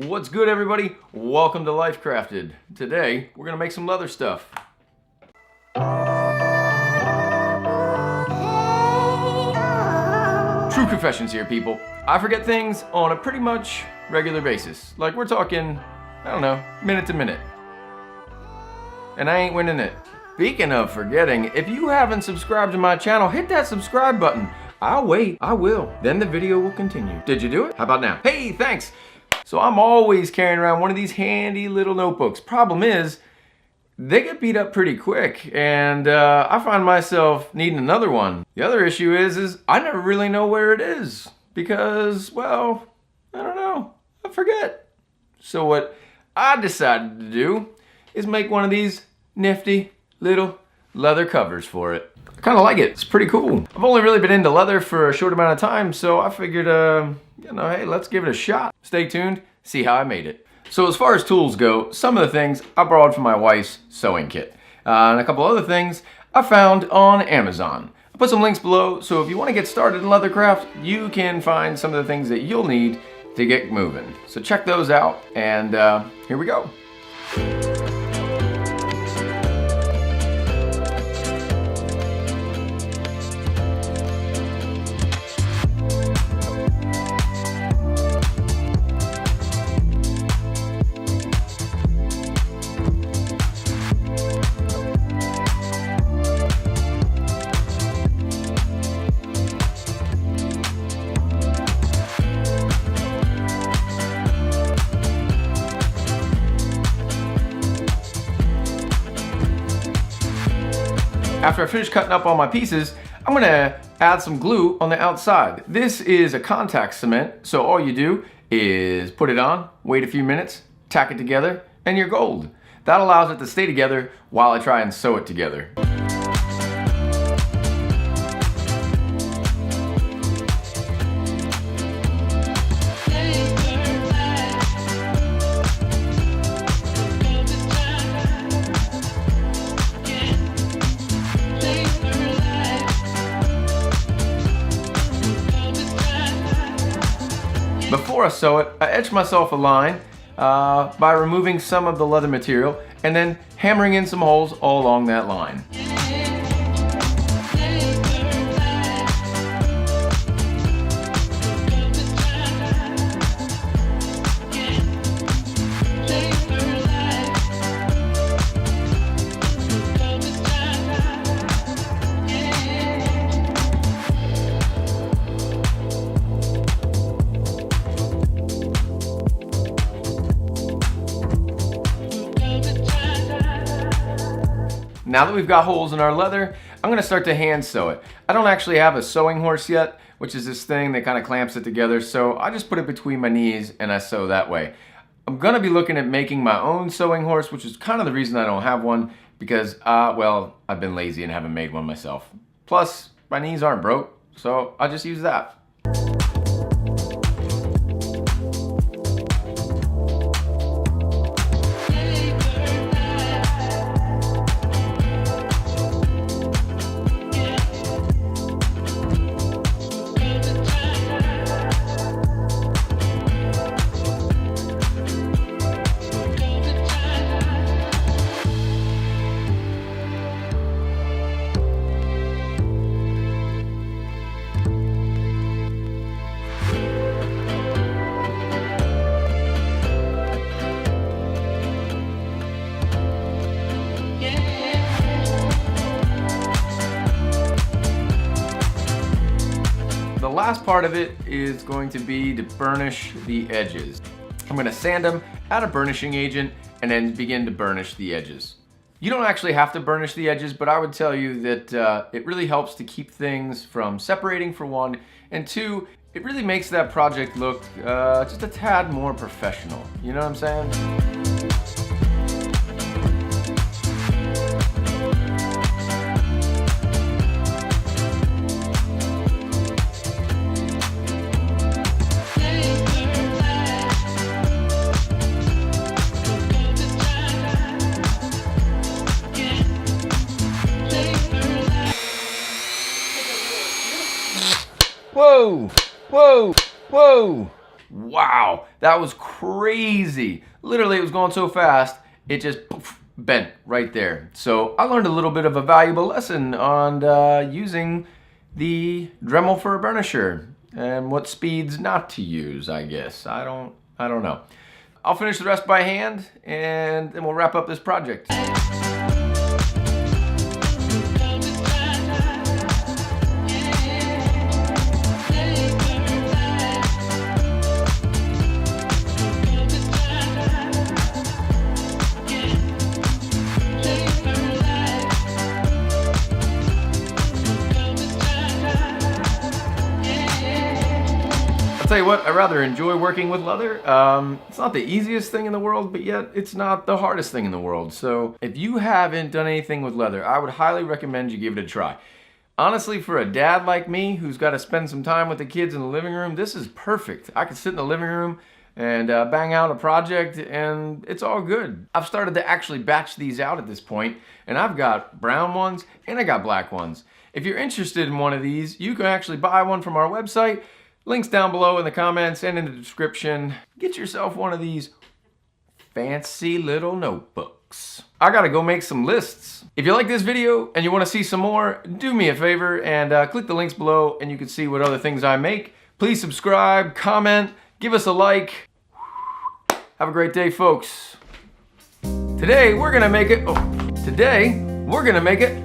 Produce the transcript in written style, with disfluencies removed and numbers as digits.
What's good, everybody? Welcome to LifeCrafted. Today, we're gonna make some leather stuff. True confessions here, people. I forget things on a pretty much regular basis. Like, we're talking, I don't know, minute to minute. And I ain't winning it. Speaking of forgetting, if you haven't subscribed to my channel, hit that subscribe button. I'll wait, I will. Then the video will continue. Did you do it? How about now? Hey, thanks. So I'm always carrying around one of these handy little notebooks. Problem is, they get beat up pretty quick, and I find myself needing another one. The other issue is I never really know where it is because, well, I don't know, I forget. So what I decided to do is make one of these nifty little leather covers for it. I kind of like it. It's pretty cool. I've only really been into leather for a short amount of time, so I figured, hey, let's give it a shot. Stay tuned, see how I made it. So as far as tools go, some of the things I borrowed from my wife's sewing kit. And a couple other things I found on Amazon. I'll put some links below, so if you want to get started in leathercraft, you can find some of the things that you'll need to get moving. So check those out, and here we go. After I finish cutting up all my pieces, I'm gonna add some glue on the outside. This is a contact cement, so all you do is put it on, wait a few minutes, tack it together, and you're gold. That allows it to stay together while I try and sew it together. Before I sew it, I etch myself a line by removing some of the leather material and then hammering in some holes all along that line. Now that we've got holes in our leather, I'm gonna start to hand sew it. I don't actually have a sewing horse yet, which is this thing that kind of clamps it together, so I just put it between my knees and I sew that way. I'm gonna be looking at making my own sewing horse, which is kind of the reason I don't have one, because, well, I've been lazy and haven't made one myself. Plus, my knees aren't broke, so I'll just use that. The last part of it is going to be to burnish the edges. I'm going to sand them, add a burnishing agent, and then begin to burnish the edges. You don't actually have to burnish the edges, but I would tell you that it really helps to keep things from separating, for one, and two, it really makes that project look just a tad more professional. You know what I'm saying? Whoa, whoa, whoa. Wow, that was crazy. Literally, it was going so fast, it just poof, bent right there. So I learned a little bit of a valuable lesson on using the Dremel for a burnisher and what speeds not to use, I guess. I don't know. I'll finish the rest by hand and then we'll wrap up this project. Tell you what, I rather enjoy working with leather. It's not the easiest thing in the world, but yet it's not the hardest thing in the world. So if you haven't done anything with leather, I would highly recommend you give it a try. Honestly, for a dad like me who's got to spend some time with the kids in the living room, this is perfect. I can sit in the living room and bang out a project and it's all good. I've started to actually batch these out at this point, and I've got brown ones and I got black ones. If you're interested in one of these, you can actually buy one from our website. Links down below in the comments and in the description. Get yourself one of these fancy little notebooks. I gotta go make some lists. If you like this video and you wanna see some more, do me a favor and click the links below and you can see what other things I make. Please subscribe, comment, give us a like. Have a great day, folks. Today we're gonna make it, today we're gonna make it